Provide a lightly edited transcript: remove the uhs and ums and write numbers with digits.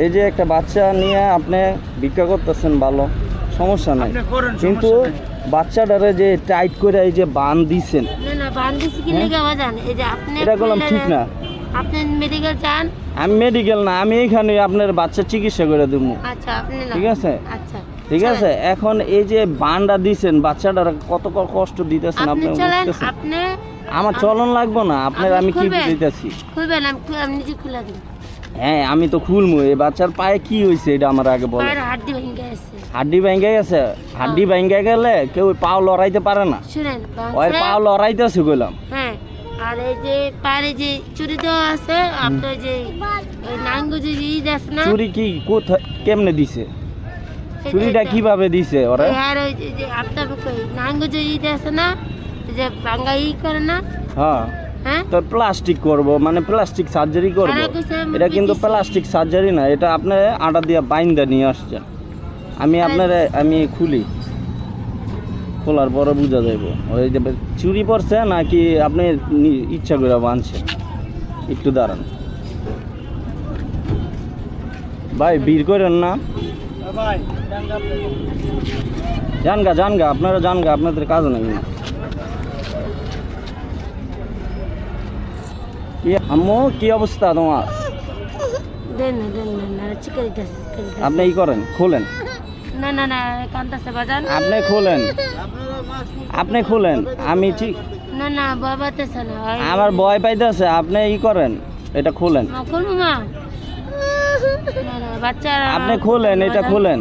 এই যে একটা বাচ্চা নিয়ে আপনি ভিক্ষা করতেছেন, ভালো, সমস্যা নাই, কিন্তু বাচ্চাটারে যে টাইট করে এই যে বান দিছেন, না না বান দিছি কি লাগা বাজান, এই যে আপনি এটা করলাম ঠিক না। আপনি মেডিকেল যান। আমি মেডিকেল না, আমি এইখানে আপনার বাচ্চা চিকিৎসা করে দেবো। আচ্ছা আপনি ঠিক আছে, আচ্ছা ঠিক আছে। এখন এই যে বানটা দিছেন, বাচ্চাটার কত কষ্ট দিতেছেন আপনি বুঝতেছেন? আপনি আমার চলন লাগবো না আপনার, আমি কি দিতেছি খুলবেন, আমি নিজে খুলে দিই। হ্যাঁ আমি তো খুলবো। এই বাচ্চার পায়ে কি হয়েছে এটা আমার আগে বলো। হাড্ডি ভেঙে গেছে। হাড্ডি ভেঙে গেছে? হাড্ডি ভেঙে গেলে কেউ পাও লড়াইতে পারে না। শুনেন ওই পাও লড়াইতেছে কইলাম। হ্যাঁ, আর এই যে পারে যে চুরি দেওয়া আছে, আপনার যে নাঙ্গু যে ঈদ আছে না, চুরি কি কোথায় কেমনে দিছে? চুরিটা কিভাবে দিছে ওরা? আর ওই যে আপনার নাঙ্গু যে ঈদ আছে না, যে ভাঙ্গা ই করে না, হ্যাঁ হ্যাঁ, তো প্লাস্টিক করব, মানে প্লাস্টিক সার্জারি করব। এটা কিন্তু প্লাস্টিক সার্জারি না, এটা আপনি আটা দিয়ে বাইন্দা নিয়ে আসছেন। আমি খুলি, খোলার পরে বোঝা যাইব ওই যে চুরি পড়ছে নাকি আপনি ইচ্ছা করে বাঁধছেন। একটু দাঁড়ান ভাই, ভিড় করেন না। জানগা আপনারা জানগা, আপনাদের কাজ নাই না। কি আম্মু, কি অবস্থা তোমার? দেন না আপনি ই করেন, খোলেন। না কান্দাছে বাজান, আপনি খোলেন। আমি ঠিক না বাবাতেছে না, আমার ভয় পাইতেছে, আপনি ই করেন, এটা খোলেন। খুলবো মা, না বাচ্চা আপনি খোলেন, এটা খোলেন।